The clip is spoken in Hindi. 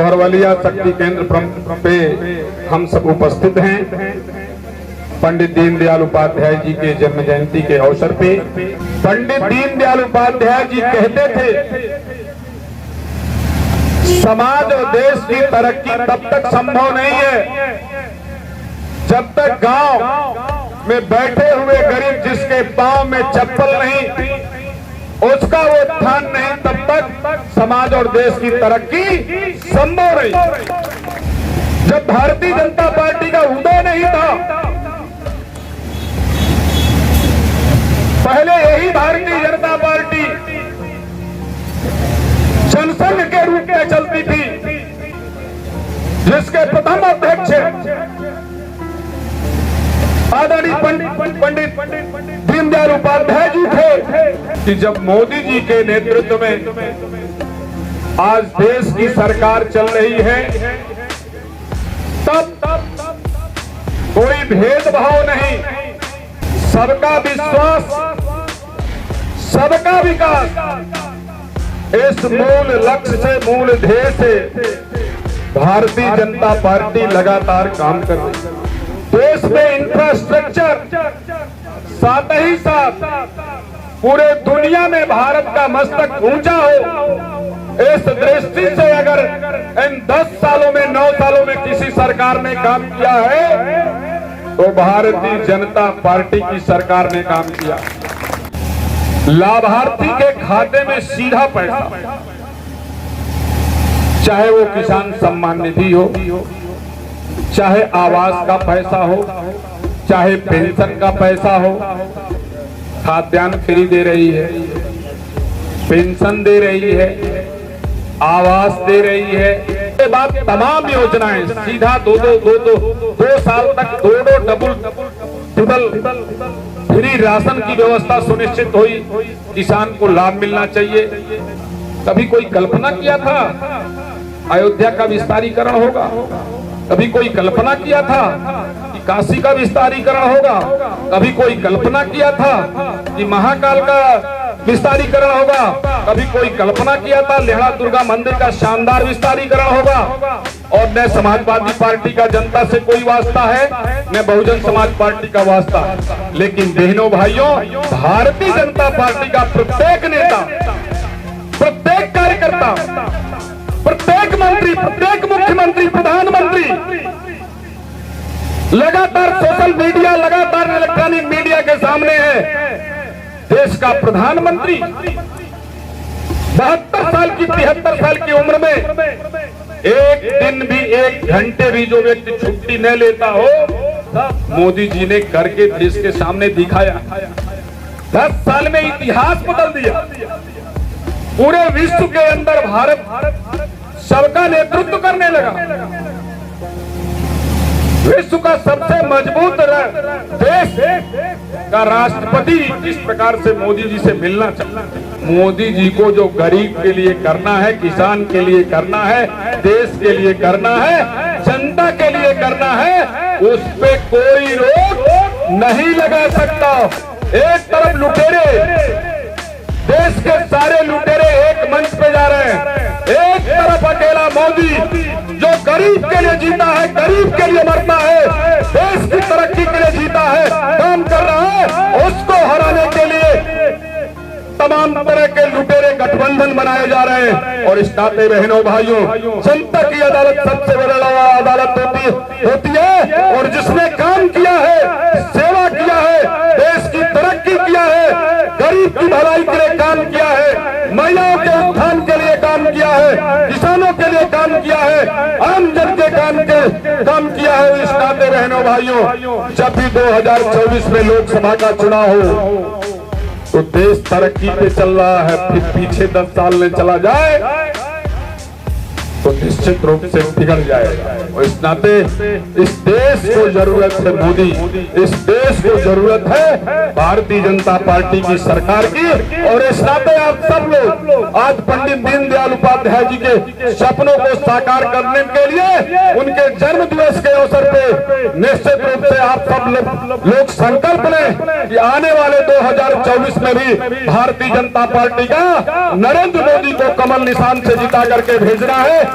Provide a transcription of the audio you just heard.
लोहरवलिया शक्ति केंद्र पे हम सब उपस्थित हैं। पंडित दीनदयाल उपाध्याय जी के जन्म जयंती के अवसर पे पंडित दीनदयाल उपाध्याय जी कहते थे, समाज और देश की तरक्की तब तक संभव नहीं है जब तक गांव में बैठे हुए गरीब जिसके पांव में चप्पल नहीं, उसका वो उत्थान नहीं, तब तक समाज और देश की तरक्की संभव नहीं। जब भारतीय जनता पार्टी का उदय नहीं था, पहले यही भारतीय जनता पार्टी जनसंघ के रूप में चलती थी, जिसके प्रथम अध्यक्ष आदरणीय पंडित दीनदयाल उपाध्याय जी थे। कि जब मोदी जी के नेतृत्व में आज देश की सरकार चल रही है, तब कोई भेदभाव नहीं, सबका विश्वास, सबका विकास, इस मूल लक्ष्य से, मूल ध्येय से भारतीय जनता पार्टी लगातार काम कर रही है। देश में इंफ्रास्ट्रक्चर, साथ ही साथ पूरे दुनिया में भारत का मस्तक ऊंचा हो, इस दृष्टि से अगर इन 10 सालों में, 9 सालों में किसी सरकार ने काम किया है तो भारतीय जनता पार्टी की सरकार ने काम किया। लाभार्थी के खाते में सीधा पैसा, चाहे वो किसान सम्मान निधि हो, चाहे आवास का पैसा हो, चाहे पेंशन का पैसा हो, खाद्यान्न फ्री दे रही है, पेंशन दे रही है, आवास दे रही है, के बाद तमाम योजनाएं सीधा दो साल तक डबल फ्री राशन की व्यवस्था सुनिश्चित हुई। किसान को लाभ मिलना चाहिए। कभी कोई कल्पना किया था अयोध्या का विस्तारीकरण होगा? कभी कोई कल्पना किया था कि काशी का विस्तारीकरण होगा? कभी कोई कल्पना किया था कि महाकाल का विस्तारीकरण होगा? कभी कोई कल्पना किया था लेहड़ा दुर्गा मंदिर का शानदार विस्तारीकरण होगा? और न समाजवादी पार्टी का जनता से कोई वास्ता है, न बहुजन समाज पार्टी का वास्ता है। लेकिन बहनों भाइयों, भारतीय जनता पार्टी का प्रत्येक नेता, प्रत्येक कार्यकर्ता, प्रत्येक मंत्री, प्रत्येक मुख्यमंत्री, प्रधानमंत्री लगातार सोशल मीडिया, लगातार इलेक्ट्रॉनिक मीडिया के सामने है। देश का प्रधानमंत्री 72 साल की, 73 साल की उम्र में एक दिन भी, 1 घंटे भी जो व्यक्ति छुट्टी न लेता हो, मोदी जी ने करके देश के सामने दिखाया। 10 साल में इतिहास बदल दिया। पूरे विश्व के अंदर भारत सबका नेतृत्व करने लगा। विश्व का सबसे मजबूत देश का राष्ट्रपति इस प्रकार से मोदी जी से मिलना चाहता है। मोदी जी को जो गरीब के लिए करना है, किसान के लिए करना है, देश के लिए करना है, जनता के लिए करना है, उस पे कोई रोक नहीं लगा सकता। एक तरफ लुटेरे, देश के सारे लुटेरे एक मंच पे जा रहे हैं, एक तरफ अकेला मोदी जो गरीब के लिए जीता है, गरीब के लिए मरता है, देश की तरक्की के लिए जीता है, काम कर रहा है, उसको हराने के लिए तमाम तरह के लुटेरे गठबंधन बनाए जा रहे हैं। और इस नाते बहनों भाइयों, जनता की अदालत सबसे बड़ा अदालत होती है, और जिसने काम किया है, सेवा किया है, देश की तरक्की किया है, गरीब की भलाई के लिए काम किया है, महिलाओं के उत्थान के लिए काम किया है, किसानों के लिए काम किया है, आम जन के काम किया है। इस नाते बहनों भाइयों, जब भी 2024 में लोकसभा का चुनाव हो तो देश तरक्की पे चल रहा है, फिर पीछे 10 साल में चला जाए तो निश्चित रूप से बिगड़ जाएगा। और इस नाते इस देश को जरूरत है मोदी, इस देश को जरूरत है भारतीय जनता पार्टी की सरकार की। और इस नाते आप सब लोग आज पंडित दीनदयाल उपाध्याय जी के सपनों को साकार करने के लिए उनके जन्म दिवस के अवसर पे निश्चित रूप से आप सब लोग संकल्प लें कि आने वाले 2024 में भी भारतीय जनता पार्टी का नरेंद्र मोदी को कमल निशान से जिता करके भेजना है।